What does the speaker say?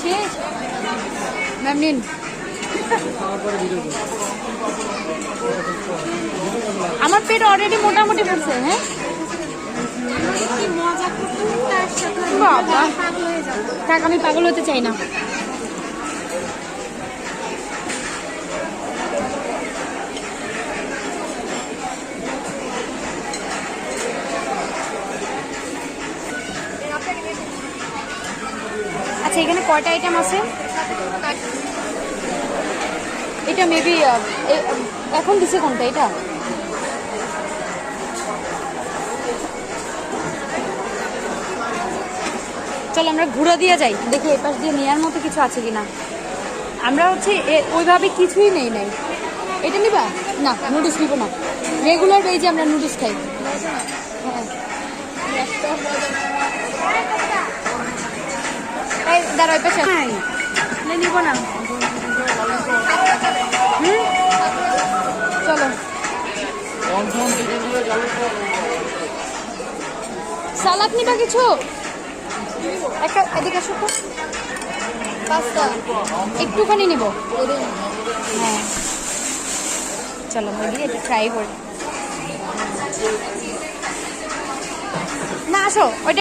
শেষ ম্যাম নিন। আমার পেট অলরেডি মোটামুটি পড়ছে। হ্যাঁ বাবা থাক, আমি পাগল হতে চাই না। আচ্ছা এখানে কয়টা আইটেম আছে? এটা মেবি এখন দিছে কোনটা? এটা চলো আমরা ঘুরে দিয়ে যাই, দেখি এই পাশ দিয়ে নেওয়ার মতো কিছু আছে কিনা। আমরা হচ্ছে ওইভাবে কিছুই নেই নাই। এটা নিবা না? নুডলস নিব না, রেগুলার এই যে আমরা নুডলস খাই। হ্যাঁ দাঁড়াই পাশে নিব না। চলো সালাদ নিবা কিছু? একটা এদিকে আসো তো, পাস্তা একটুখানি নেব। হ্যাঁ চলো মুরগি এটা ট্রাই করি। না আসো ওইটা